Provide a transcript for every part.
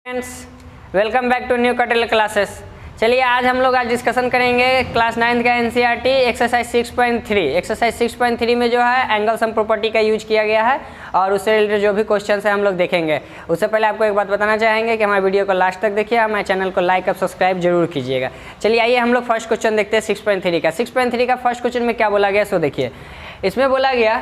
Friends, welcome back to new कटेल classes. चलिए आज हम लोग डिस्कशन करेंगे क्लास 9 का एनसीईआरटी एक्सरसाइज 6.3। एक्सरसाइज 6.3 में जो है एंगल सम प्रॉपर्टी का यूज किया गया है और उससे रिलेटेड जो भी क्वेश्चन है हम लोग देखेंगे। उससे पहले आपको एक बात बताना चाहेंगे कि हमारे वीडियो को लास्ट तक देखिए, हमारे चैनल को लाइक और सब्सक्राइब जरूर कीजिएगा। चलिए आइए हम लोग फर्स्ट क्वेश्चन देखते हैं 6.3 का। 6.3 का फर्स्ट क्वेश्चन में क्या बोला गया सो देखिए। इसमें बोला गया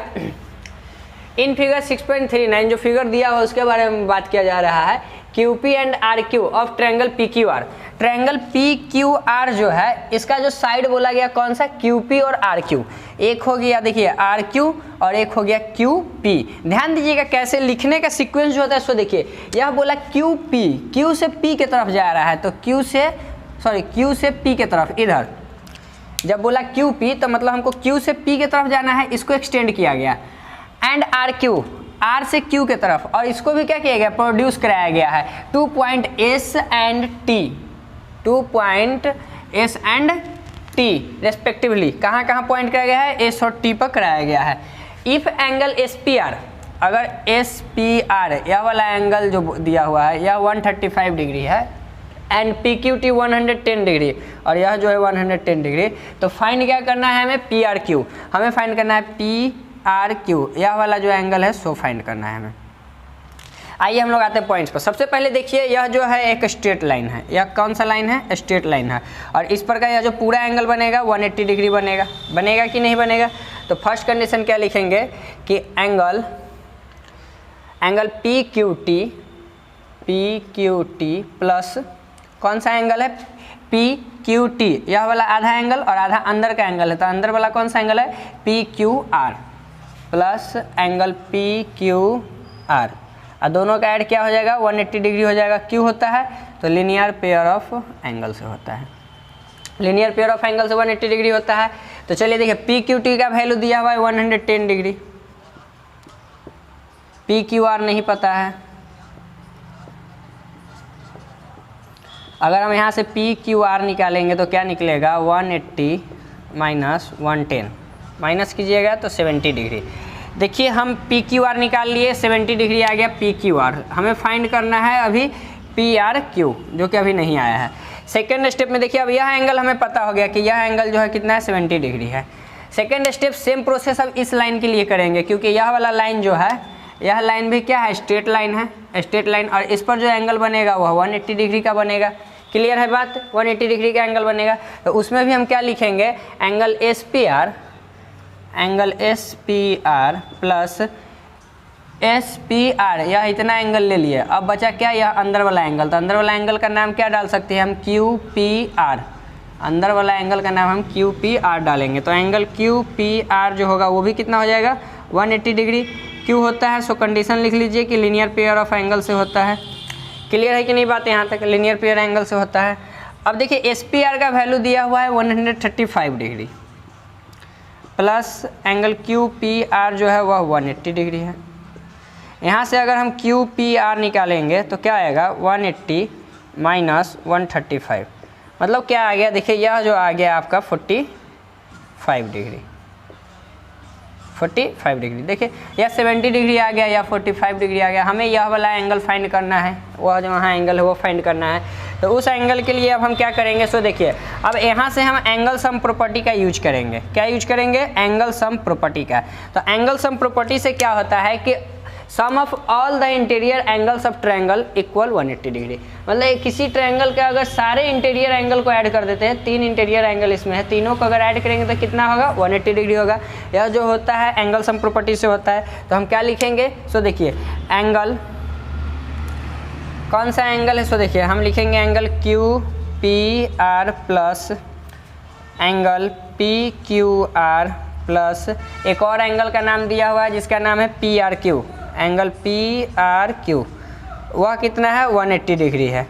इन फिगर 6.39 जो फिगर दिया हुआ उसके बारे में बात किया जा रहा है। QP and RQ of triangle PQR। Triangle PQR जो है इसका जो साइड बोला गया कौन सा, QP और RQ। एक हो गया देखिए RQ और एक हो गया QP। ध्यान दीजिएगा कैसे लिखने का सीक्वेंस जो होता है सो देखिए। यह बोला QP, Q से P की तरफ जा रहा है तो Q से P की तरफ इधर। जब बोला QP तो मतलब हमको Q से P की तरफ जाना है, इसको एक्सटेंड किया गया। एंड RQ, R से Q के तरफ, और इसको भी क्या किया गया, प्रोड्यूस कराया गया है 2 point S and T, 2 point S and T respectively. कहाँ कहाँ पॉइंट कराया गया है, S और T पर कराया गया है। इफ एंगल SPR, अगर SPR यह वाला एंगल जो दिया हुआ है यह 135 डिग्री है एंड PQT 110 डिग्री और यह जो है 110 डिग्री, तो फाइंड क्या करना है हमें, PRQ। हमें फाइंड करना है PRQ, यह वाला जो एंगल है सो फाइंड करना है हमें। आइए हम लोग आते हैं पॉइंट्स पर। सबसे पहले देखिए यह जो है एक स्ट्रेट लाइन है। यह कौन सा लाइन है, स्ट्रेट लाइन है। और इस पर का यह जो पूरा एंगल बनेगा 180 डिग्री बनेगा कि नहीं बनेगा। तो फर्स्ट कंडीशन क्या लिखेंगे कि एंगल PQT प्लस कौन सा एंगल है, PQT, यह वाला आधा एंगल और आधा अंदर का एंगल है, तो अंदर वाला कौन सा एंगल है, PQR प्लस एंगल PQR, और दोनों का ऐड क्या हो जाएगा, 180 डिग्री हो जाएगा। क्यों होता है, तो लीनियर पेयर ऑफ एंगल से होता है। लीनियर पेयर ऑफ एंगल से 180 डिग्री होता है। तो चलिए देखिए PQT का वैल्यू दिया हुआ है 110 डिग्री, PQR नहीं पता है। अगर हम यहाँ से PQR निकालेंगे तो क्या निकलेगा, 180 माइनस 110, माइनस कीजिएगा तो 70 डिग्री। देखिए हम PQR निकाल लिए, 70 डिग्री आ गया PQR। हमें फाइंड करना है अभी PRQ जो कि अभी नहीं आया है। सेकेंड स्टेप में देखिए अब यह एंगल हमें पता हो गया कि यह एंगल जो है कितना है, 70 डिग्री है। सेकेंड स्टेप सेम प्रोसेस अब इस लाइन के लिए करेंगे, क्योंकि यह वाला लाइन जो है यह लाइन भी क्या है, स्ट्रेट लाइन है, स्ट्रेट लाइन। और इस पर जो एंगल बनेगा वह 180 डिग्री का बनेगा। क्लियर है बात, 180 डिग्री का एंगल बनेगा। तो उसमें भी हम क्या लिखेंगे, एंगल SPR प्लस SPR, यह इतना एंगल ले लिए। अब बचा क्या, यह अंदर वाला एंगल। तो अंदर वाला एंगल का नाम क्या डाल सकते हैं हम, QPR। अंदर वाला एंगल का नाम हम QPR डालेंगे। तो एंगल QPR जो होगा वो भी कितना हो जाएगा, 180 डिग्री। क्यों होता है, सो कंडीशन लिख लीजिए कि लीनियर पेयर ऑफ एंगल से होता है। क्लियर है कि नहीं बात, यहाँ तक लीनियर पेयर एंगल से होता है। अब देखिए SPR का वैल्यू दिया हुआ है 135 डिग्री प्लस एंगल QPR जो है वह 180 डिग्री है। यहाँ से अगर हम QPR निकालेंगे तो क्या आएगा, 180 माइनस 135, मतलब क्या आ गया, देखिए यह जो आ गया आपका 45 डिग्री, 45 डिग्री। देखिए यह 70 डिग्री आ गया या 45 डिग्री आ गया। हमें यह वाला एंगल फाइंड करना है, वह जो वहाँ एंगल है वो फाइंड करना है। तो उस एंगल के लिए अब हम क्या करेंगे, सो देखिए अब यहाँ से हम एंगल सम प्रॉपर्टी का यूज करेंगे। क्या यूज करेंगे, एंगल सम प्रॉपर्टी का। तो एंगल सम प्रॉपर्टी से क्या होता है कि sum of all the interior angles of triangle equal 180 degree. मतलब किसी ट्रायंगल के अगर सारे इंटीरियर एंगल को ऐड कर देते हैं, 3 इंटीरियर एंगल इसमें है, तीनों को अगर ऐड करेंगे तो कितना होगा, 180 डिग्री होगा। यह जो होता है एंगल सम प्रॉपर्टी से होता है। तो हम क्या लिखेंगे, सो देखिए एंगल कौन सा एंगल है, सो देखिए हम लिखेंगे angle QPR plus angle PQR plus एक और एंगल का नाम दिया हुआ है जिसका नाम है PRQ। एंगल PRQ वह कितना है, 180 डिग्री है।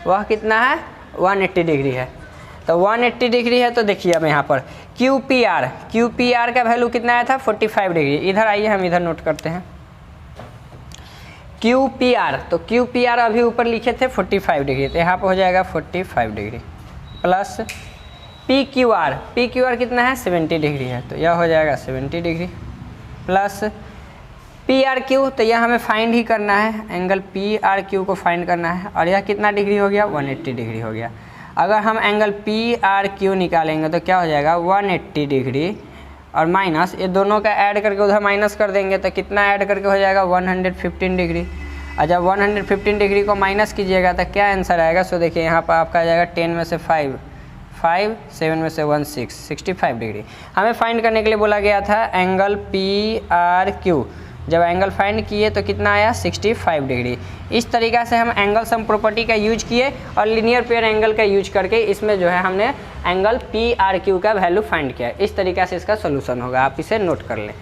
वह कितना है, 180 डिग्री है। तो 180 डिग्री है। तो देखिए अब यहाँ पर QPR का वैल्यू कितना आया था, 45 डिग्री। इधर आइए हम इधर नोट करते हैं QPR। तो QPR अभी ऊपर लिखे थे 45 डिग्री, तो यहाँ पर हो जाएगा 45 डिग्री प्लस PQR कितना है, 70 डिग्री है, तो यह हो जाएगा 70 degree plus P R Q, तो यह हमें फाइंड ही करना है, एंगल पी आर क्यू को फाइंड करना है। और यह कितना डिग्री हो गया, 180 डिग्री हो गया। अगर हम एंगल पी आर क्यू निकालेंगे तो क्या हो जाएगा, 180 डिग्री और माइनस ये दोनों का ऐड करके उधर माइनस कर देंगे तो कितना ऐड करके हो जाएगा, 115 डिग्री। और जब 115 डिग्री को माइनस कीजिएगा तो क्या आंसर आएगा, सो देखिए यहाँ पर आपका आ जाएगा 10 में से 5, 7 में से 1 6, 65 डिग्री। हमें फाइंड करने के लिए बोला गया था एंगल पी आर क्यू। जब एंगल फाइंड किए तो कितना आया, 65 डिग्री। इस तरीक़ा से हम एंगल सम प्रॉपर्टी का यूज किए और लीनियर पेयर एंगल का यूज करके इसमें जो है हमने एंगल पी आर क्यू का वैल्यू फाइंड किया। इस तरीक़ा से इसका सोल्यूशन होगा, आप इसे नोट कर लें।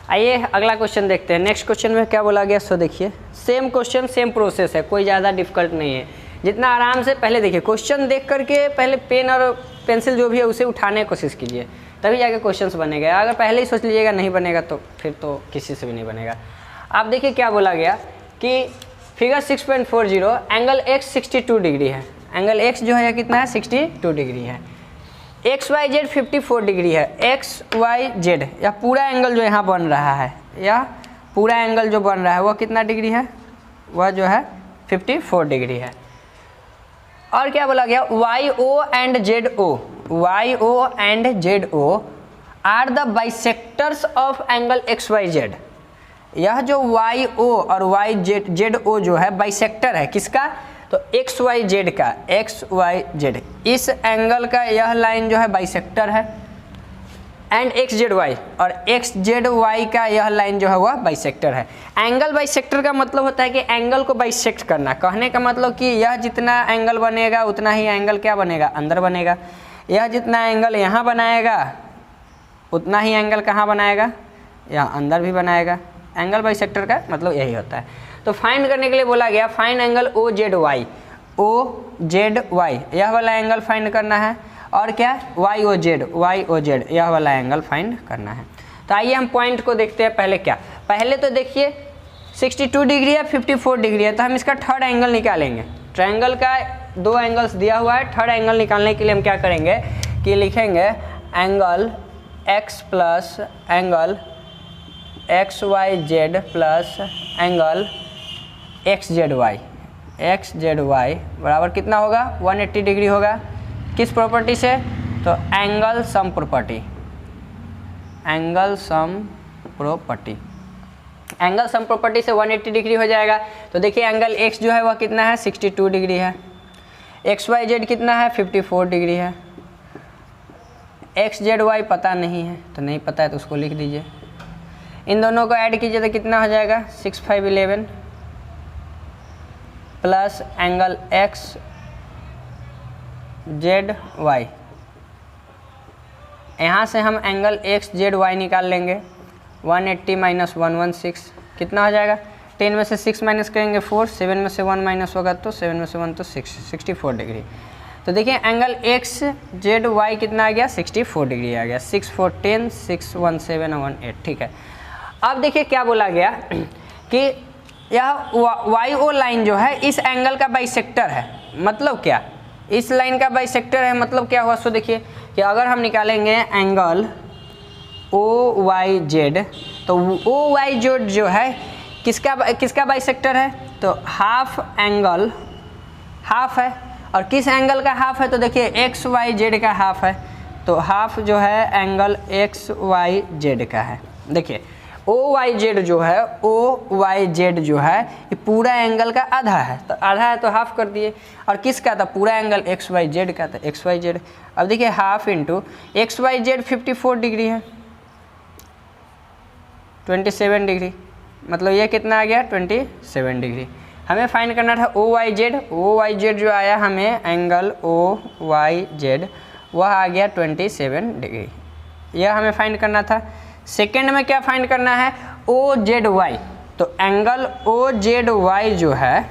आइए अगला क्वेश्चन देखते हैं। नेक्स्ट क्वेश्चन में क्या बोला गया, सो देखिए सेम क्वेश्चन सेम प्रोसेस है, कोई ज़्यादा डिफिकल्ट नहीं है। जितना आराम से पहले देखिए क्वेश्चन देख करके पहले पेन और पेंसिल जो भी है उसे उठाने की कोशिश कीजिए, तभी जाके क्वेश्चंस बनेगा। अगर पहले ही सोच लीजिएगा नहीं बनेगा तो फिर तो किसी से भी नहीं बनेगा। आप देखिए क्या बोला गया कि फिगर 6.40 एंगल x 62 डिग्री है। एंगल x जो है कितना है, 62 डिग्री है। एक्स वाई जेड 54 डिग्री है। एक्स वाई जेड या पूरा एंगल जो यहाँ बन रहा है, या पूरा एंगल जो बन रहा है वह कितना डिग्री है, वह जो है 54 डिग्री है। और क्या बोला गया, Y O and Z O, Y O and Z O are the bisectors of angle X Y Z. यह जो वाई ओ और वाई जेड ओ जो है बाइसेक्टर है, किसका, तो एक्स वाई जेड का, एक्स वाई जेड इस एंगल का यह लाइन जो है बाइसेक्टर है, एंड एक्स जेड वाई और एक्स जेड वाई का यह लाइन जो है वह बाइसेक्टर है। एंगल बाइसेक्टर का मतलब होता है कि एंगल को बाइसेक्ट करना। कहने का मतलब कि यह जितना एंगल बनेगा उतना ही एंगल क्या बनेगा, अंदर बनेगा। यह जितना एंगल यहाँ बनाएगा उतना ही एंगल कहाँ बनाएगा, यहाँ अंदर भी बनाएगा। एंगल बाइसेक्टर का मतलब यही होता है। तो फाइंड करने के लिए बोला गया find angle O Z Y, O Z Y यह वाला एंगल फाइंड करना है। और क्या, वाई ओ जेड यह वाला एंगल फाइंड करना है। तो आइए हम पॉइंट को देखते हैं। पहले क्या, पहले तो देखिए 62 डिग्री है, 54 डिग्री है, तो हम इसका थर्ड एंगल निकालेंगे। ट्रायंगल का दो एंगल्स दिया हुआ है, थर्ड एंगल निकालने के लिए हम क्या करेंगे कि लिखेंगे angle x plus angle X Y Z plus angle X Z Y बराबर कितना होगा, 180 डिग्री होगा। किस प्रॉपर्टी से, तो angle sum property, angle sum property से 180 डिग्री हो जाएगा। तो देखिए एंगल x जो है वह कितना है, 62 डिग्री है। एक्स वाई जेड कितना है, 54 डिग्री है। एक्स जेड वाई पता नहीं है, तो नहीं पता है तो उसको लिख दीजिए। इन दोनों को ऐड कीजिए तो कितना हो जाएगा, 6 5 11 plus angle X Z Y. यहाँ से हम एंगल एक्स जेड वाई निकाल लेंगे। 180 माइनस 116 कितना हो जाएगा, 10 में से 6 माइनस करेंगे 4, 7 में से 1 माइनस होगा तो 7 में से 1 तो 6, 64 डिग्री। तो देखिए एंगल एक्स जेड वाई कितना आ गया, 64 डिग्री आ गया। 6 4 10, 6 1 7 1 8, ठीक है। अब देखिए क्या बोला गया कि यह वाई ओ लाइन जो है इस एंगल का बाइसेक्टर है। मतलब क्या, इस लाइन का बाइसेक्टर है, मतलब क्या हुआ, सो देखिए कि अगर हम निकालेंगे एंगल ओ वाई जेड, तो ओ वाई जेड जो है किसका बाइसेक्टर है, तो हाफ एंगल हाफ है। और किस एंगल का हाफ है, तो देखिए एक्स वाई जेड का हाफ है, तो हाफ जो है एंगल एक्स वाई जेड का है। देखिए ओ वाई जेड जो है ये पूरा एंगल का आधा है, तो आधा है तो हाफ कर दिए। और किसका था, पूरा एंगल एक्स वाई जेड का, था एक्स वाई जेड। अब देखिए half into X Y Z 54 degree है, 27 डिग्री, मतलब ये कितना आ गया, 27 डिग्री। हमें फाइंड करना था ओ वाई जेड जो आया हमें एंगल ओ वाई जेड वह आ गया 27 डिग्री, यह हमें फाइंड करना था। सेकेंड में क्या फाइंड करना है, ओ जेड वाई। तो एंगल ओ जेड वाई जो है,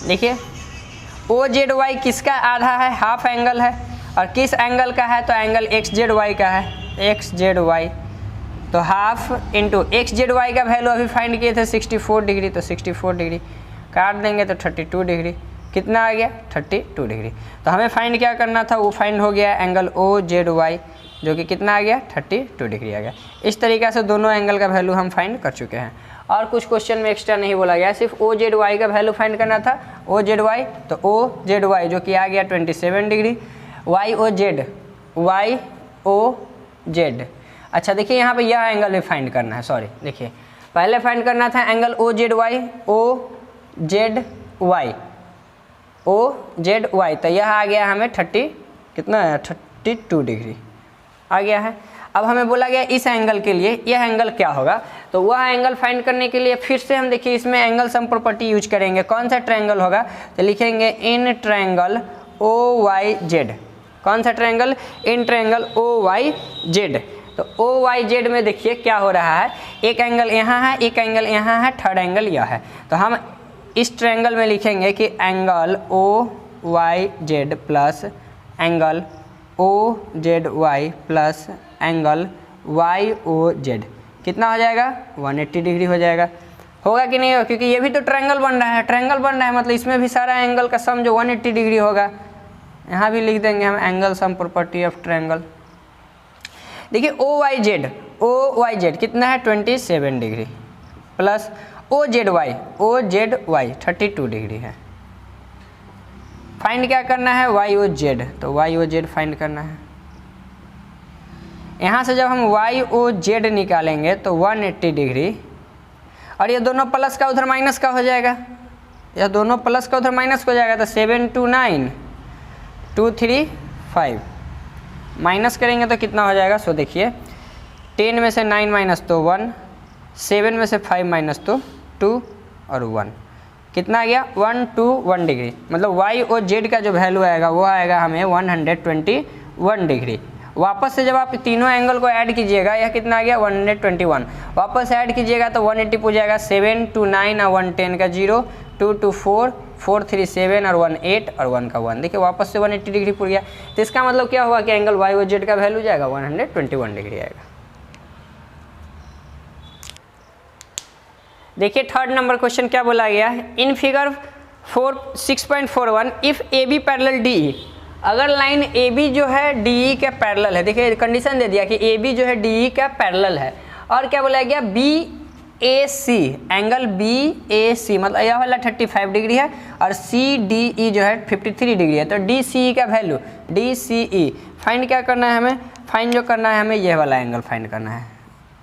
देखिए ओ जेड वाई किसका आधा है, हाफ एंगल है। और किस एंगल का है, तो एंगल एक्स जेड वाई का है, एक्स जेड वाई। तो half into X Z Y का वैल्यू अभी फाइंड किए थे 64 डिग्री, तो 64 डिग्री काट देंगे तो 32 डिग्री। कितना आ गया 32 डिग्री। तो हमें फाइंड क्या करना था, वो फाइंड हो गया एंगल ओ जेड वाई जो कि कितना आ गया 32 डिग्री आ गया। इस तरीक़े से दोनों एंगल का वैल्यू हम फाइंड कर चुके हैं और कुछ क्वेश्चन में एक्स्ट्रा नहीं बोला गया, सिर्फ ओ जेड वाई का वैल्यू फाइंड करना था। ओ जेड वाई तो ओ जेड वाई जो कि आ गया 27 डिग्री, वाई ओ जेड। अच्छा देखिए यहाँ पे यह एंगल भी फाइंड करना है, सॉरी देखिए पहले फाइंड करना था एंगल ओ जेड वाई तो यह आ गया हमें 32 डिग्री आ गया है। अब हमें बोला गया इस एंगल के लिए यह एंगल क्या होगा, तो वह एंगल फाइंड करने के लिए फिर से हम देखिए इसमें एंगल सम प्रॉपर्टी यूज करेंगे। कौन सा ट्रायंगल होगा, तो लिखेंगे in triangle O Y Z. कौन सा triangle, in triangle O Y Z. तो ओ वाई जेड में देखिए क्या हो रहा है, एक एंगल यहाँ है, एक एंगल यहाँ है, थर्ड एंगल यह है। तो हम इस ट्रायंगल में लिखेंगे कि angle O Y Z plus angle O Z Y plus angle Y O Z कितना हो जाएगा 180 डिग्री हो जाएगा। होगा कि नहीं होगा, क्योंकि ये भी तो ट्रायंगल बन रहा है, ट्रायंगल बन रहा है मतलब इसमें भी सारा एंगल का सम जो 180 डिग्री होगा। यहाँ भी लिख देंगे हम angle sum property of triangle. देखिए ओ वाई जेड कितना है 27 degree plus O Z Y 32 degree है। फाइंड क्या करना है वाई ओ जेड, तो वाई ओ जेड फाइंड करना है। यहाँ से जब हम वाई ओ जेड निकालेंगे तो 180 डिग्री और ये दोनों प्लस का उधर माइनस का हो जाएगा, यह दोनों प्लस का उधर माइनस हो जाएगा। तो 7 2 9 2 3 5 माइनस करेंगे तो कितना हो जाएगा, सो देखिए 10 में से 9 माइनस तो 1, 7 में से 5 माइनस तो 2 और 1 कितना आ गया 121 डिग्री। मतलब वाई ओ जेड का जो वैल्यू आएगा वो आएगा हमें 121 डिग्री। वापस से जब आप तीनों एंगल को ऐड कीजिएगा यह कितना आ गया 121, वापस ऐड कीजिएगा तो 180 हो जाएगा। 7 2 9 और 1 10 का 0, 2 2 4 4 3 7 और 1 8 और 1 का 1, देखिए वापस से 180 डिग्री पूर गया। तो इसका मतलब क्या हुआ कि एंगल वाई ओ जेड का वैल्यू जाएगा 121 डिग्री आएगा। देखिए थर्ड नंबर क्वेश्चन क्या बोला गया है, in figure 6.41 if A B parallel D E, अगर लाइन ए बी जो है डी ई के पैरेलल है, देखिए कंडीशन दे दिया कि ए बी जो है डी ई का पैरेलल है, और क्या बोला गया बी ए सी, एंगल बी ए सी मतलब यह वाला 35 डिग्री है और सी डी ई जो है 53 डिग्री है। तो डी सी ई का value D C E find क्या करना है हमें, फाइंड जो करना है हमें यह वाला एंगल फाइंड करना है,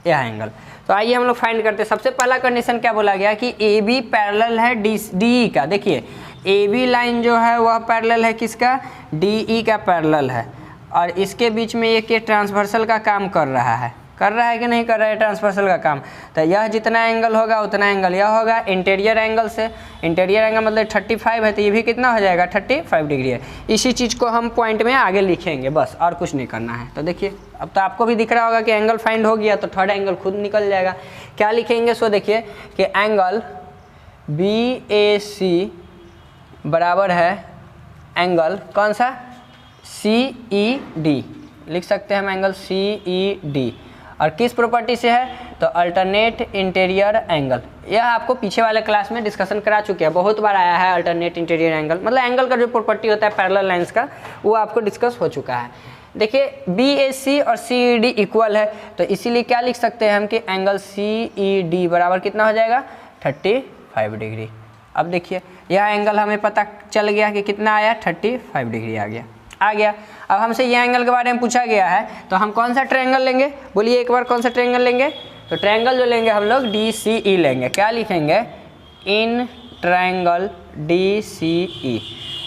यह एंगल। तो आइए हम लोग फाइंड करते हैं। सबसे पहला कंडीशन क्या बोला गया कि ए बी पैरेलल है डी ई का। देखिए ए बी लाइन जो है वह पैरेलल है किसका, डी ई का पैरेलल है, और इसके बीच में ये ट्रांसवर्सल का काम कर रहा है कि नहीं कर रहा है ट्रांसवर्सल का काम। तो यह जितना एंगल होगा उतना एंगल यह होगा इंटीरियर एंगल से, इंटीरियर एंगल मतलब 35 है तो ये भी कितना हो जाएगा 35 डिग्री है। इसी चीज़ को हम पॉइंट में आगे लिखेंगे बस, और कुछ नहीं करना है। तो देखिए अब तो आपको भी दिख रहा होगा कि एंगल फाइंड हो गया, तो थर्ड एंगल खुद निकल जाएगा। क्या लिखेंगे, सो देखिए कि एंगल बी ए सी बराबर है एंगल कौन सा सी ई डी, लिख सकते हैं हम एंगल सी ई डी, और किस प्रॉपर्टी से है तो अल्टरनेट इंटीरियर एंगल। यह आपको पीछे वाले क्लास में डिस्कशन करा चुके हैं, बहुत बार आया है अल्टरनेट इंटीरियर एंगल, मतलब एंगल का जो प्रॉपर्टी होता है पैरेलल लाइंस का वो आपको डिस्कस हो चुका है। देखिए बी ए सी और सी ई डी इक्वल है, तो इसीलिए क्या लिख सकते हैं हम कि एंगल सी ई डी बराबर कितना हो जाएगा 35 डिग्री। अब देखिए यह एंगल हमें पता चल गया कि कितना आया 35 डिग्री आ गया। अब हमसे ये एंगल के बारे में पूछा गया है, तो हम कौन सा ट्रायंगल लेंगे, बोलिए एक बार कौन सा ट्रायंगल लेंगे। तो ट्रायंगल जो लेंगे हम लोग डी सी ई लेंगे। क्या लिखेंगे, इन ट्रायंगल डी सी ई।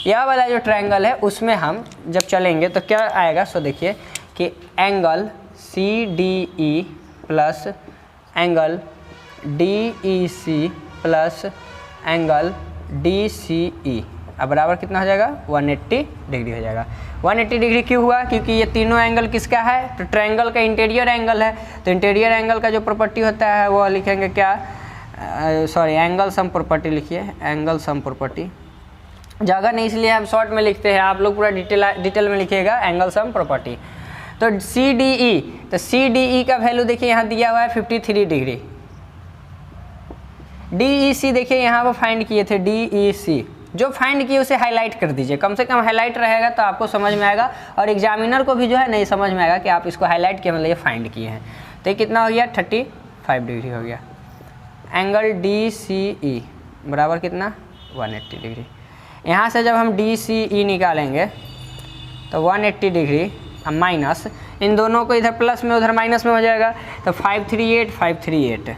यह वाला जो ट्रायंगल है उसमें हम जब चलेंगे तो क्या आएगा, सो देखिए कि angle C D E plus angle D E C plus angle D C E अब बराबर कितना हो जाएगा 180 डिग्री हो जाएगा। 180 डिग्री क्यों हुआ, क्योंकि ये तीनों एंगल किसका है, तो ट्रायंगल का इंटीरियर एंगल है। तो इंटीरियर एंगल का जो प्रॉपर्टी होता है वो लिखेंगे क्या, सॉरी एंगल सम प्रॉपर्टी लिखिए, एंगल सम प्रॉपर्टी। जगह नहीं इसलिए हम शॉर्ट में लिखते हैं, आप लोग पूरा डिटेल में लिखिएगा एंगल सम प्रॉपर्टी। तो सी डी ई, तो सी डी ई का वैल्यू देखिए यहाँ दिया हुआ है 53 डिग्री। डी ई सी देखिए यहाँ पर फाइंड किए थे, डी ई सी जो फाइंड किए उसे हाईलाइट कर दीजिए, कम से कम हाईलाइट रहेगा तो आपको समझ में आएगा और एग्जामिनर को भी जो है नहीं समझ में आएगा कि आप इसको हाईलाइट किए मतलब ये फाइंड किए हैं। तो ये कितना हो गया 35 डिग्री हो गया। एंगल DCE बराबर कितना 180 डिग्री। यहाँ से जब हम DCE निकालेंगे तो 180 डिग्री माइनस, इन दोनों को इधर प्लस में उधर माइनस में हो जाएगा तो 538 538।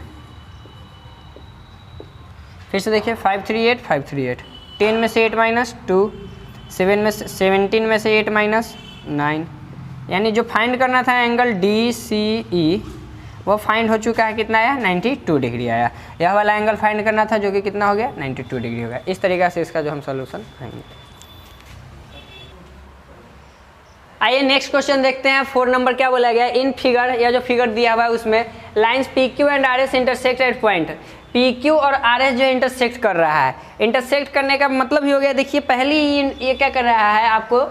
फिर से देखिए 538 538, 10 में से 8 माइनस 2, 17 में से 8 माइनस 9, यानी जो फाइंड करना था एंगल DCE वो फाइंड हो चुका है। कितना आया 92 डिग्री आया। यह वाला एंगल फाइंड करना था जो कि कितना हो गया 92 डिग्री हो गया। इस तरीक़े से इसका जो हम सोल्यूशन पाएंगे। आइए नेक्स्ट क्वेश्चन देखते हैं। 4 नंबर क्या बोला गया, इन फिगर, या जो फिगर दिया हुआ है उसमें lines PQ and RS intersect at point. PQ और RS जो इंटरसेक्ट कर रहा है, इंटरसेक्ट करने का मतलब ही हो गया, देखिए पहली ये क्या कर रहा है, आपको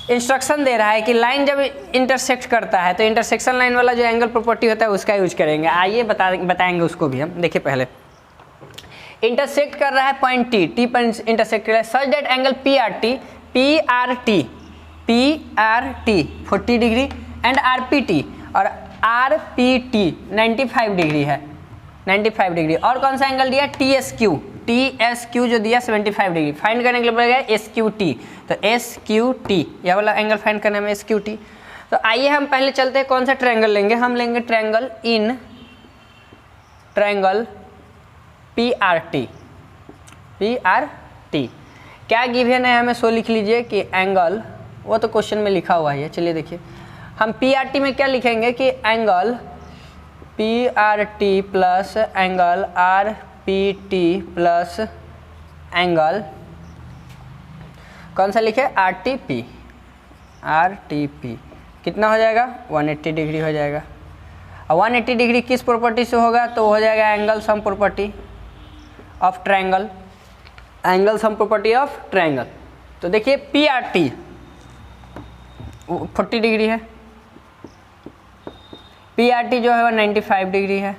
इंस्ट्रक्शन दे रहा है कि लाइन जब इंटरसेक्ट करता है तो इंटरसेक्शन लाइन वाला जो एंगल प्रॉपर्टी होता है उसका यूज करेंगे। आइए बताएंगे उसको भी हम। देखिए पहले इंटरसेक्ट कर रहा है पॉइंट T पर इंटरसेक्ट कर रहा है such that angle PRT 40 degree and RPT और RPT 95 डिग्री है, 95 डिग्री। और कौन सा एंगल दिया TSQ जो दिया 75 डिग्री। फाइंड करने के लिए बोला गया SQT, तो SQT यह वाला एंगल फाइंड करने में SQT। तो आइए हम पहले चलते हैं कौन सा ट्रायंगल लेंगे, हम लेंगे ट्रायंगल इन ट्रायंगल PRT। क्या गिवन है हमें सो लिख लीजिए कि एंगल, वो तो क्वेश्चन में लिखा हुआ है। चलिए देखिए हम PRT में क्या लिखेंगे कि angle PRT plus angle RPT plus angle कौन सा लिखे RTP कितना हो जाएगा 180 डिग्री हो जाएगा। और 180 डिग्री किस प्रॉपर्टी से होगा, तो हो जाएगा angle sum property of triangle, angle sum property of triangle. तो देखिए PRT 40 डिग्री है, PRT जो है वो 95 डिग्री है,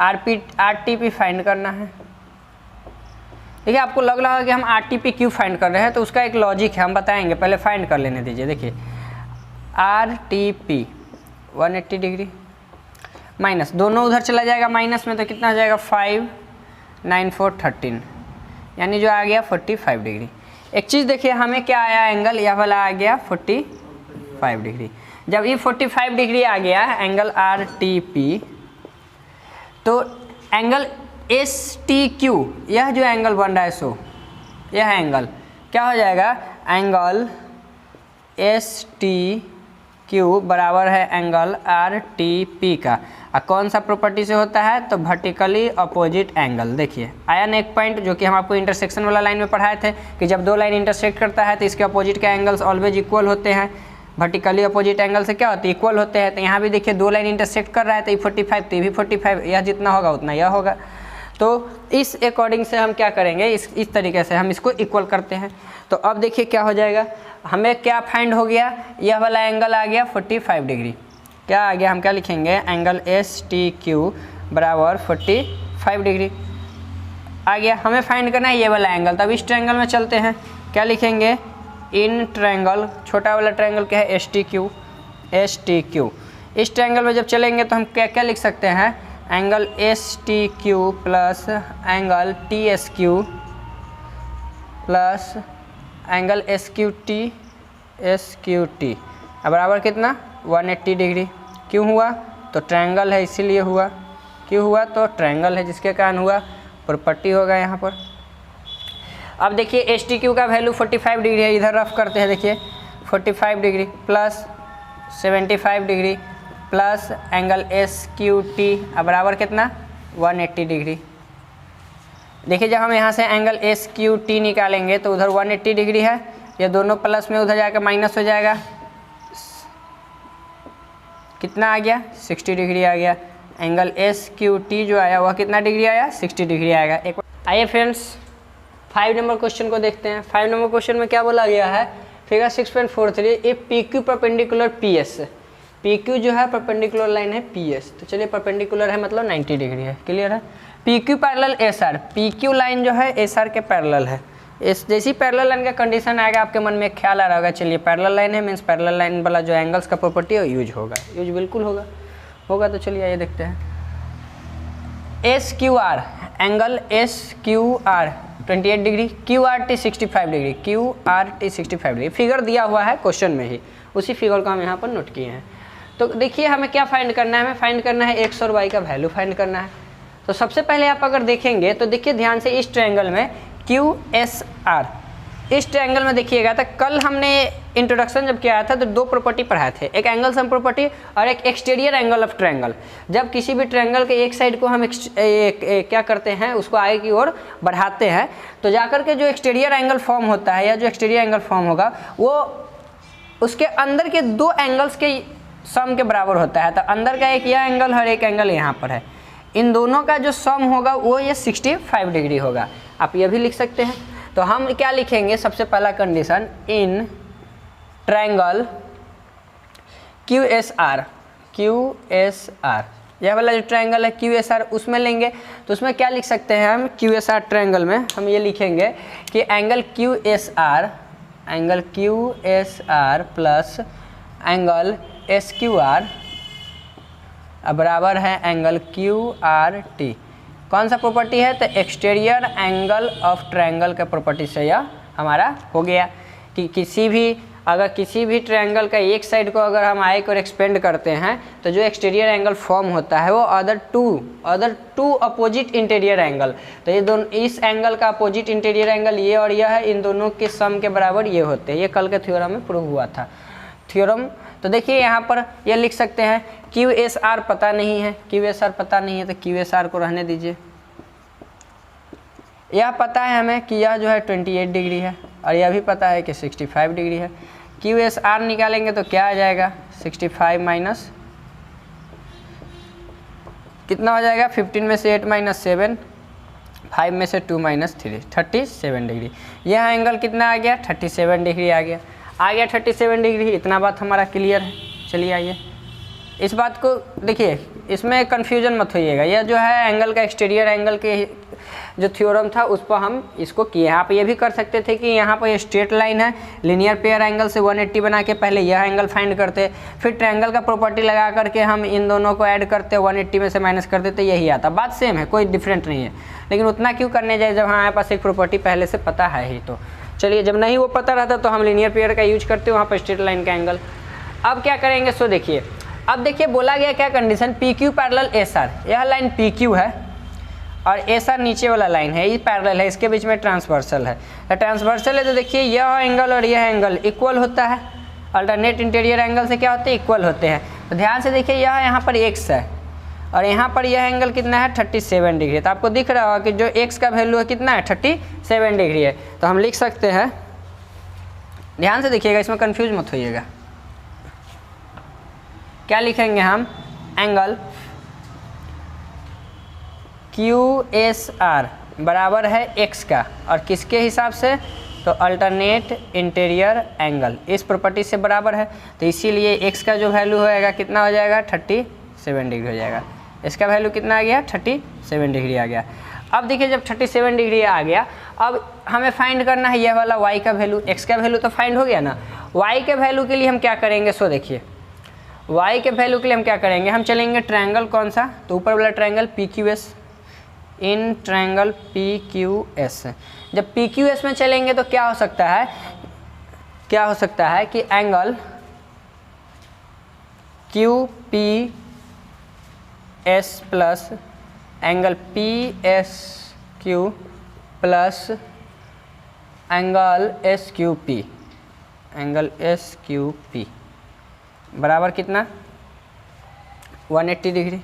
RTP फाइंड करना है। देखिए आपको लग रहा है कि हम RTP क्यों फाइंड कर रहे हैं, तो उसका एक लॉजिक है, हम बताएंगे, पहले फाइंड कर लेने दीजिए। देखिए RTP 180 डिग्री माइनस, दोनों उधर चला जाएगा माइनस में, तो कितना हो जाएगा 5 9 4 13, यानी जो आ गया 45 डिग्री। एक चीज़ देखिए हमें क्या आया एंगल, यह वाला आ गया 45 डिग्री। जब ये 45 डिग्री आ गया एंगल RTP, तो एंगल STQ, यह जो एंगल बन रहा है सो यह एंगल क्या हो जाएगा, एंगल STQ बराबर है एंगल RTP का। और कौन सा प्रॉपर्टी से होता है, तो वर्टिकली अपोजिट एंगल। देखिए आया ना एक पॉइंट जो कि हम आपको इंटरसेक्शन वाला लाइन में पढ़ाए थे कि जब दो लाइन इंटरसेक्ट करता है तो इसके अपोजिट के एंगल्स ऑलवेज इक्वल होते हैं। वर्टिकली अपोजिट एंगल से क्या होती है, इक्वल होते हैं। तो यहाँ भी देखिए दो लाइन इंटरसेक्ट कर रहा है तो ये 45 तो ये भी 45, यह जितना होगा उतना यह होगा। तो इस अकॉर्डिंग से हम क्या करेंगे, इस तरीके से हम इसको इक्वल करते हैं। तो अब देखिए क्या हो जाएगा, हमें क्या फाइंड हो गया, यह वाला एंगल आ गया 45 डिग्री। क्या आ गया, हम क्या लिखेंगे, एंगल STQ बराबर 45 डिग्री आ गया। हमें फाइंड करना है ये वाला एंगल। तब इस ट्रायंगल में चलते हैं, क्या लिखेंगे, इन ट्रायंगल, छोटा वाला ट्रायंगल क्या है STQ। इस ट्रायंगल में जब चलेंगे तो हम क्या क्या लिख सकते हैं, angle STQ plus angle TSQ plus angle SQT बराबर कितना 180 डिग्री। क्यों हुआ, तो ट्रायंगल है इसीलिए हुआ। क्यों हुआ, तो ट्रायंगल है जिसके कारण हुआ, प्रॉपर्टी होगा यहाँ पर। अब देखिए STQ का वैल्यू 45 डिग्री है, इधर रफ करते हैं। देखिए 45 degree plus 75 degree plus angle SQT बराबर कितना 180 डिग्री। देखिए जब हम यहाँ से एंगल SQT निकालेंगे तो उधर 180 डिग्री है, ये दोनों प्लस में उधर जाकर माइनस हो जाएगा, कितना आ गया 60 डिग्री आ गया। एंगल SQT जो आया वह कितना डिग्री आया 60 डिग्री आएगा। एक आइए फ्रेंड्स 5 नंबर क्वेश्चन को देखते हैं। 5 नंबर क्वेश्चन में क्या बोला गया है, figure 6.43 if PQ perpendicular PS, PQ जो है परपेंडिकुलर लाइन है PS, तो चलिए परपेंडिकुलर है मतलब 90 डिग्री है, क्लियर है। P Q parallel S R, P Q line जो है एस आर के पैरेलल है। इस जैसी पैरेलल लाइन का कंडीशन आएगा आपके मन में एक ख्याल आ रहा होगा, चलिए पैरेलल लाइन है मीन्स पैरेलल लाइन वाला जो एंगल्स का प्रॉपर्टी है यूज होगा, यूज बिल्कुल होगा। तो चलिए ये देखते हैं। S Q R, angle S Q R 28 degree, Q R T 65 degree, Q R T 65 degree figure दिया हुआ है क्वेश्चन में ही, उसी फिगर को हम यहाँ पर नोट किए हैं। तो देखिए हमें क्या फाइंड करना है, हमें फाइंड करना है एक्स और वाई का वैल्यू फाइंड करना है। तो सबसे पहले आप अगर देखेंगे तो देखिए ध्यान से इस ट्रायंगल में क्यू एस आर, इस ट्रायंगल में देखिएगा तो कल हमने इंट्रोडक्शन जब किया था तो दो प्रॉपर्टी पढ़ाए थे, एक एंगल सम प्रॉपर्टी और एक एक्सटीरियर एंगल ऑफ ट्रायंगल। जब किसी भी ट्रायंगल के एक साइड को हम क्या करते हैं, उसको आगे की ओर बढ़ाते हैं तो जाकर के जो एक्सटीरियर एंगल फॉर्म होता है या जो एक्सटीरियर एंगल फॉर्म होगा वो उसके अंदर के दो एंगल्स के सम के बराबर होता है। तो अंदर का एक यह एंगल और एक एंगल यहाँ पर है, इन दोनों का जो सम होगा वो ये 65 डिग्री होगा। आप ये भी लिख सकते हैं। तो हम क्या लिखेंगे, सबसे पहला condition in triangle Q S R, यह वाला जो ट्रायंगल है क्यू एस आर उसमें लेंगे तो उसमें क्या लिख सकते हैं हम, क्यू एस आर ट्रायंगल में हम ये लिखेंगे कि angle Q S R plus angle S Q R बराबर है एंगल क्यू आर टी। कौन सा प्रॉपर्टी है, तो एक्सटीरियर एंगल ऑफ ट्रायंगल के प्रॉपर्टी से यह हमारा हो गया कि किसी भी ट्रायंगल का एक साइड को अगर हम आई को एक्सपेंड करते हैं तो जो एक्सटीरियर एंगल फॉर्म होता है वो other two opposite interior angle, तो ये दोनों इस एंगल का अपोजिट इंटीरियर एंगल ये और यह है, इन दोनों के सम के बराबर ये होते हैं। ये कल के थ्योरम में प्रूव हुआ था थ्योरम। तो देखिए यहाँ पर ये लिख सकते हैं क्यू एस आर पता नहीं है, तो क्यू एस आर को रहने दीजिए। यह पता है हमें कि यह जो है 28 डिग्री है और यह भी पता है कि 65 डिग्री है। क्यू एस आर निकालेंगे तो क्या आ जाएगा, 65 माइनस कितना हो जाएगा, 15 में से 8 माइनस 7, 5 में से 2 माइनस 3, 37 डिग्री। यह एंगल कितना आ गया, 37 डिग्री आ गया 37 डिग्री। इतना बात हमारा क्लियर है। चलिए आइए इस बात को देखिए, इसमें कन्फ्यूजन मत होइएगा। यह जो है एंगल का एक्सटीरियर एंगल के जो थ्योरम था उस पर हम इसको किए हैं। आप ये भी कर सकते थे कि यहाँ पर स्ट्रेट लाइन है, लीनियर पेयर एंगल से 180 बना के पहले यह एंगल फाइंड करते, फिर ट्रायंगल का प्रॉपर्टी लगा करके हम इन दोनों को ऐड करते, 180 में से माइनस कर देते, यही आता। बात सेम है, कोई डिफरेंट नहीं है। लेकिन उतना क्यों करने जाए जब हमारे पास एक प्रॉपर्टी पहले से पता है ही। तो चलिए जब नहीं वो पता रहता तो हम लीनियर पेयर का यूज करते, वहाँ पर स्ट्रेट लाइन का एंगल। अब क्या करेंगे, सो देखिए, अब देखिए बोला गया क्या condition, P Q parallel S R, यह लाइन पी क्यू है और एस आर नीचे वाला लाइन है, ये पैरेलल है, इसके बीच में ट्रांसवर्सल है। तो ट्रांसवर्सल है तो देखिए यह एंगल और यह एंगल इक्वल होता है, अल्टरनेट इंटीरियर एंगल से क्या होते हैं, इक्वल होते हैं। तो ध्यान से देखिए यह यहाँ पर एक्स है और यहाँ पर यह एंगल कितना है, 37 डिग्री। तो आपको दिख रहा होगा कि जो एक्स का वैल्यू है कितना है, 37 डिग्री है। तो हम लिख सकते हैं, ध्यान से देखिएगा, इसमें कंफ्यूज मत होइएगा। क्या लिखेंगे हम, एंगल क्यू एस आर बराबर है एक्स का और किसके हिसाब से, तो अल्टरनेट इंटीरियर एंगल, इस प्रॉपर्टी से बराबर है। तो इसीलिए एक्स का जो वैल्यू होएगा कितना हो जाएगा, 37 डिग्री हो जाएगा। इसका वैल्यू कितना आ गया, 37 डिग्री आ गया। अब देखिए जब 37 डिग्री आ गया, अब हमें फाइंड करना है यह वाला y का वैल्यू। x का वैल्यू तो फाइंड हो गया ना, y के वैल्यू के लिए हम क्या करेंगे, सो देखिए y के वैल्यू के लिए हम क्या करेंगे, हम चलेंगे ट्रायंगल कौन सा, तो ऊपर वाला triangle PQS, in triangle PQS। जब PQS में चलेंगे तो क्या हो सकता है कि angle QPS plus angle PSQ plus angle SQP बराबर कितना, 180 डिग्री।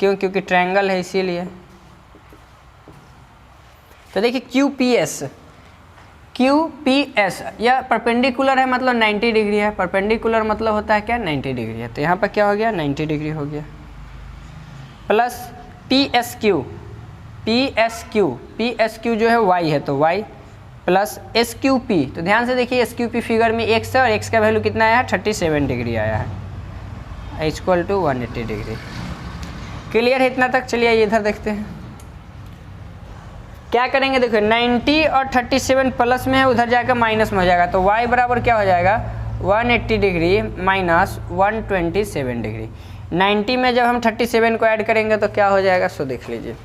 क्यों, क्योंकि ट्रायंगल है इसीलिए। तो देखिए QPS यह परपेंडिकुलर है, मतलब 90 डिग्री है। परपेंडिकुलर मतलब होता है क्या, 90 डिग्री है। तो यहाँ पर क्या हो गया, 90 डिग्री हो गया, प्लस PSQ जो है y है तो y प्लस SQP। तो ध्यान से देखिए SQP फिगर में x है और x का वैल्यू कितना आया है, 37 डिग्री आया है, इक्वल टू 180 डिग्री। क्लियर है इतना तक? चलिए इधर देखते हैं क्या करेंगे। देखो 90 और 37 प्लस में है, उधर जाकर माइनस में हो जाएगा, तो y बराबर क्या हो जाएगा 180 डिग्री माइनस 127 डिग्री। 90 में जब हम 37 को ऐड करेंगे तो क्या हो जाएगा, सो देख लीजिए।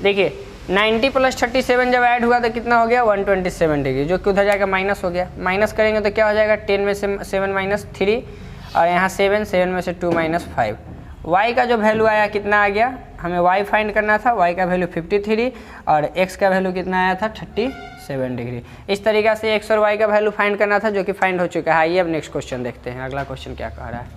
देखिए 90 प्लस 37 जब ऐड हुआ तो कितना हो गया 127 डिग्री, जो कि उधर जाकर माइनस हो गया। माइनस करेंगे तो क्या हो जाएगा 10 में से 7 माइनस 3 और यहाँ 7 में से 2 माइनस 5। y का जो वैल्यू आया कितना आ गया, हमें y फाइंड करना था, y का वैल्यू 53 और x का वैल्यू कितना आया था 37 डिग्री। इस तरीक़ा से x और y का वैल्यू फाइंड करना था, जो कि फाइंड हो चुका है। आइए अब नेक्स्ट क्वेश्चन देखते हैं, अगला क्वेश्चन क्या कह रहा है।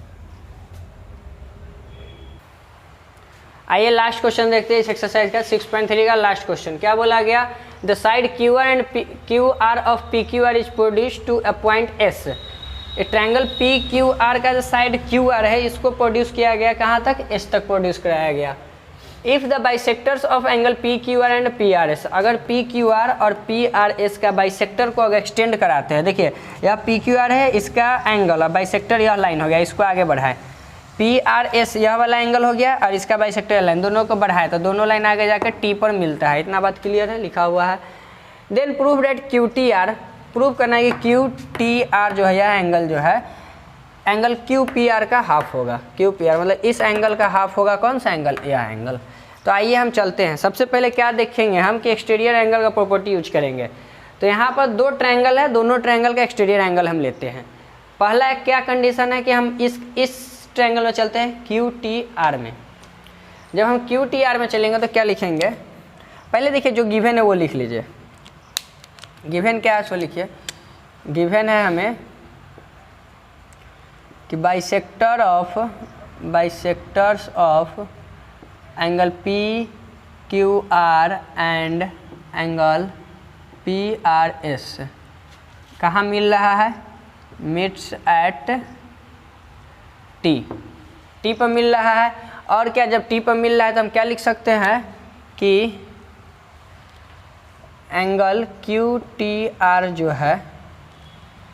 आइए लास्ट क्वेश्चन देखते हैं इस एक्सरसाइज का 6.3 का लास्ट क्वेश्चन। क्या बोला गया, the side QR and QR of PQR is produce to a point S। एक ट्रायंगल PQR का जो साइड QR है इसको प्रोड्यूस किया गया कहाँ तक, S तक प्रोड्यूस कराया गया। If the bisectors of angle PQR and PRS, अगर PQR और PRS का बाइसेक्टर को अगर एक्सटेंड कराते हैं, देखिए यह PQR है, इसका एंगल और बाइसेक्टर यह लाइन हो गया, इसको आगे बढ़ाए। PRS यह वाला एंगल हो गया और इसका बाइसेक्टर लाइन, दोनों को बढ़ाए तो दोनों लाइन आगे जाकर T पर मिलता है। इतना बात क्लियर है, लिखा हुआ है। Then prove that QTR, prove करना है कि QTR जो है यह एंगल जो है एंगल QPR का हाफ होगा। QPR मतलब इस एंगल का हाफ होगा, कौन सा एंगल, यह एंगल। तो आइए हम चलते हैं। सबसे पहले क्या देखेंगे हम कि एक्सटीरियर एंगल का प्रॉपर्टी यूज करेंगे। तो यहाँ पर दो ट्रायंगल है, दोनों ट्रायंगल का एक्सटीरियर एंगल हम लेते हैं। पहला क्या कंडीशन है कि हम इस ट्रायंगल में चलते हैं QTR में। जब हम QTR में चलेंगे तो क्या लिखेंगे, पहले देखिए जो गिवन है वो लिख लीजिए। गिवन क्या है सो लिखिए। गिवन है हमें कि bisectors of angle PQR and angle PRS कहाँ मिल रहा है, मिट्स एट T पर मिल रहा है। और क्या, जब T पर मिल रहा है तो हम क्या लिख सकते हैं कि एंगल QTR जो है,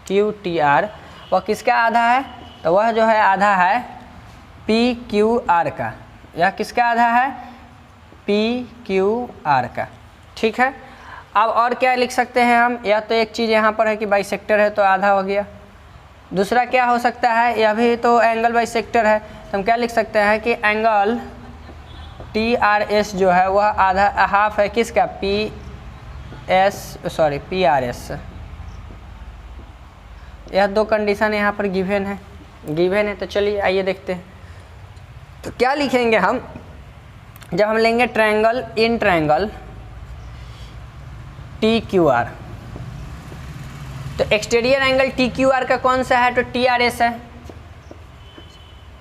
QTR वह किसका आधा है, तो वह जो है आधा है PQR का। यह किसका आधा है, PQR का। ठीक है, अब और क्या लिख सकते हैं हम, या तो एक चीज़ यहाँ पर है कि बाइसेक्टर है तो आधा हो गया। दूसरा क्या हो सकता है, यह भी तो एंगल बाइसेक्टर है, तो हम क्या लिख सकते हैं कि एंगल TRS जो है वह आधा हाफ है किसका, PRS। यह दो कंडीशन यहाँ पर गिवन है। तो चलिए आइए देखते हैं। तो क्या लिखेंगे हम, जब हम लेंगे ट्रायंगल इन ट्रायंगल TQR, तो एक्सटीरियर एंगल TQR का कौन सा है, तो TRS है।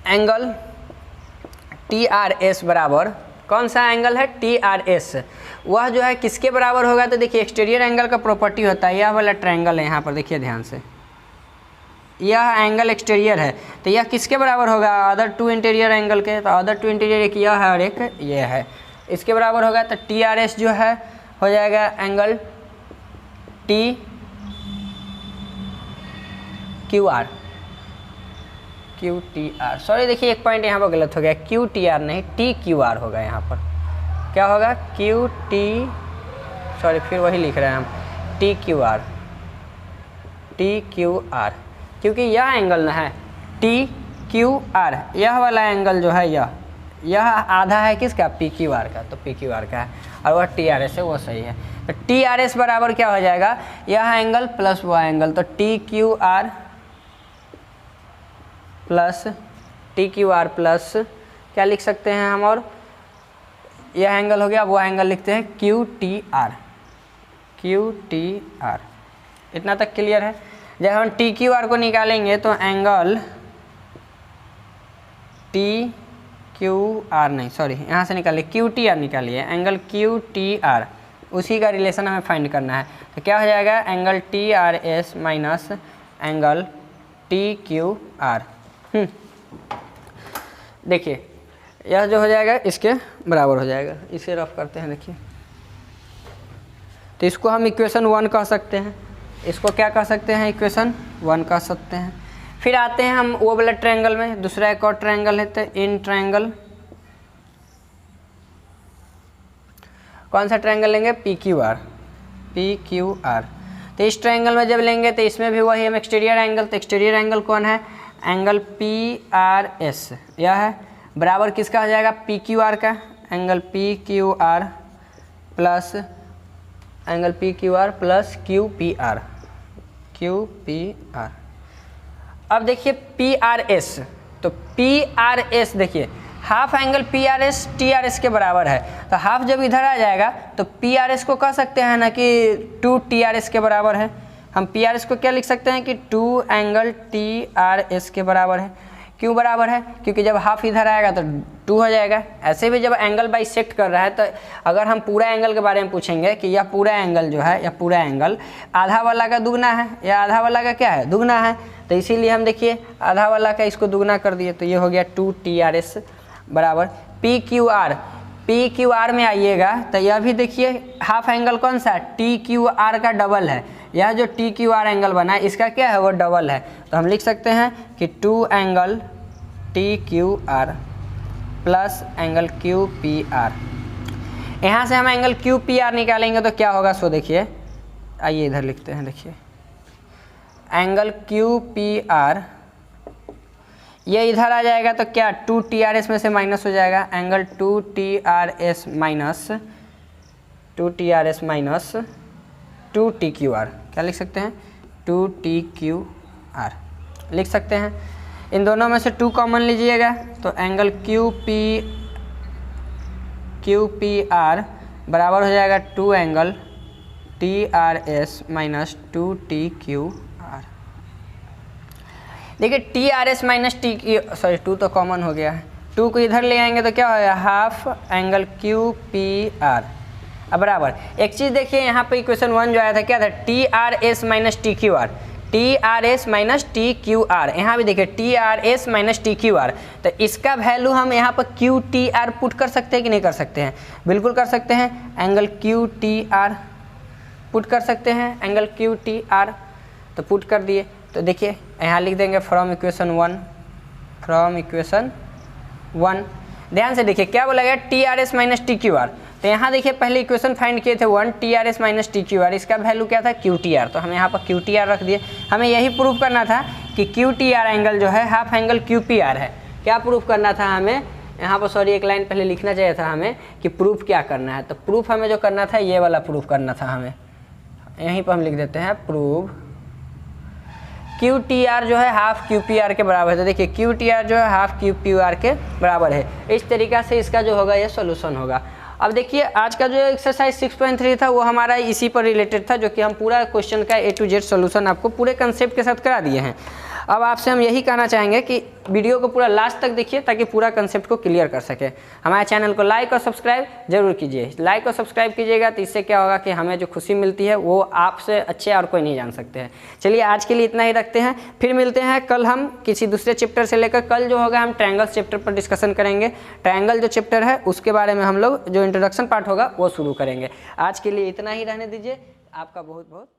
एंगल TRS बराबर कौन सा एंगल है, TRS। वह जो है किसके बराबर होगा, तो देखिए एक्सटीरियर एंगल का प्रॉपर्टी होता है, यह वाला ट्रायंगल है यहाँ पर देखिए ध्यान से, यह एंगल एक्सटीरियर है, तो यह किसके बराबर होगा, अदर टू इंटीरियर एंगल के। तो अदर टू इंटीरियर एक यह है और एक यह है, इसके बराबर होगा। तो TRS जो है हो जाएगा एंगल QTR। सॉरी देखिए एक पॉइंट यहाँ पर गलत हो गया, QTR नहीं TQR होगा यहाँ पर। क्या होगा, फिर वही लिख रहे हैं हम TQR, क्योंकि यह एंगल ना है TQR, यह वाला एंगल जो है यह आधा है किसका, PQR का, तो PQR का है, और वह TRS है, वो सही है। तो TRS बराबर क्या हो जाएगा, यह एंगल प्लस वह एंगल, तो TQR प्लस क्या लिख सकते हैं हम, और यह एंगल हो गया, वो एंगल लिखते हैं QTR। इतना तक क्लियर है। जब हम TQR को निकालेंगे तो एंगल यहाँ से निकालिए QTR निकालिए, एंगल QTR उसी का रिलेशन हमें फाइंड करना है। तो क्या हो जाएगा, angle TRS minus angle TQR। देखिए यह जो हो जाएगा इसके बराबर हो जाएगा, इसे रफ करते हैं। देखिए तो इसको हम इक्वेशन 1 कह सकते हैं, इसको क्या कह सकते हैं, इक्वेशन 1 कह सकते हैं। फिर आते हैं हम वो वाला ट्रायंगल में, दूसरा एक और ट्रायंगल है, तो इन ट्रायंगल कौन सा ट्रायंगल लेंगे, P Q R, P Q R. तो इस ट्रायंगल में जब लेंगे तो इसमें भी वही हम एक्सटीरियर एंगल, तो एक्सटीरियर एंगल कौन है, एंगल पी आर एस, यह है बराबर किसका हो जाएगा, पी क्यू आर का, angle P Q R plus angle P Q R plus Q P R, Q P R. अब देखिए पी आर एस, तो पी आर एस देखिए half angle P R S T R S के बराबर है, तो half जब इधर आ जाएगा तो पी आर एस को कह सकते हैं ना कि 2 टी आर एस के बराबर है। हम पी आर एस को क्या लिख सकते हैं कि 2 एंगल टी आर एस के बराबर है। क्यों बराबर है, क्योंकि जब हाफ इधर आएगा तो 2 हो जाएगा। ऐसे भी जब एंगल बाइसेक्ट कर रहा है तो अगर हम पूरा एंगल के बारे में पूछेंगे कि यह पूरा एंगल जो है, यह पूरा एंगल आधा वाला का दुगना है या आधा वाला का क्या है, दुगना है, तो इसीलिए हम देखिए आधा वाला का इसको दुगना कर दिए, तो ये हो गया 2 टी आर एस बराबर P Q R. P Q R में आइएगा तो यह भी देखिए हाफ एंगल कौन सा, टी क्यू आर का डबल है, यह जो टी क्यू आर एंगल बना है इसका क्या है, वो डबल है, तो हम लिख सकते हैं कि 2 angle T Q are plus angle Q P R. यहाँ से हम एंगल क्यू पी आर निकालेंगे तो क्या होगा, सो देखिए, आइए इधर लिखते हैं, देखिए एंगल क्यू पी आर ये इधर आ जाएगा तो क्या 2 टी आर एस में से माइनस हो जाएगा, angle 2 T R S minus 2 T R S minus 2 T Q are, क्या लिख सकते हैं, 2 टी क्यू आर लिख सकते हैं। इन दोनों में से 2 कॉमन लीजिएगा तो एंगल क्यू पी आर बराबर हो जाएगा 2 angle T R S minus 2 T Q R. देखिए T R S minus T Q, sorry 2 तो कॉमन हो गया है, 2 को इधर ले आएंगे तो क्या होगा, half angle Q P R. अब बराबर एक चीज़ देखिए, यहाँ पे इक्वेशन 1 जो आया था क्या था, T R S minus T Q are, T R S minus T Q are. यहाँ भी देखिए T R S minus T Q are, तो इसका वैल्यू हम यहाँ पर क्यू टी आर पुट कर सकते हैं कि नहीं कर सकते हैं, बिल्कुल कर सकते हैं, angle Q T R put कर सकते हैं, एंगल क्यू टी आर तो पुट कर दिए। तो देखिए यहाँ लिख देंगे फ्रॉम इक्वेशन 1, फ्रॉम इक्वेशन 1। ध्यान से देखिए क्या बोला गया, T R S minus T Q are, तो यहाँ देखिए पहले इक्वेशन फाइंड किए थे 1 T R S minus T Q are, इसका वैल्यू क्या था, क्यू टी आर, तो हम यहाँ पर क्यू टी आर रख दिए। हमें यही प्रूफ करना था कि क्यू टी आर एंगल जो है half angle Q P R है। क्या प्रूफ करना था हमें यहाँ पर, सॉरी एक लाइन पहले लिखना चाहिए था हमें कि प्रूफ क्या करना है, तो प्रूफ हमें जो करना था ये वाला प्रूफ करना था हमें, यहीं पर हम लिख देते हैं प्रूफ क्यू टी आर जो है हाफ क्यू पी आर के बराबर है। तो देखिए क्यू टी आर जो है हाफ क्यू पी आर के बराबर है, इस तरीक़ा से इसका जो होगा ये सॉल्यूशन होगा। अब देखिए आज का जो एक्सरसाइज 6.3 था वो हमारा इसी पर रिलेटेड था, जो कि हम पूरा क्वेश्चन का A to Z सॉल्यूशन आपको पूरे कंसेप्ट के साथ करा दिए हैं। अब आपसे हम यही कहना चाहेंगे कि वीडियो को पूरा लास्ट तक देखिए ताकि पूरा कंसेप्ट को क्लियर कर सके। हमारे चैनल को लाइक और सब्सक्राइब जरूर कीजिए, लाइक और सब्सक्राइब कीजिएगा तो इससे क्या होगा कि हमें जो खुशी मिलती है वो आपसे अच्छे और कोई नहीं जान सकते हैं। चलिए आज के लिए इतना ही रखते हैं, फिर मिलते हैं कल हम किसी दूसरे चैप्टर से लेकर। कल जो होगा हम ट्रायंगल्स चैप्टर पर डिस्कशन करेंगे, ट्रायंगल जो चैप्टर है उसके बारे में हम लोग जो इंट्रोडक्शन पार्ट होगा वो शुरू करेंगे। आज के लिए इतना ही रहने दीजिए, आपका बहुत बहुत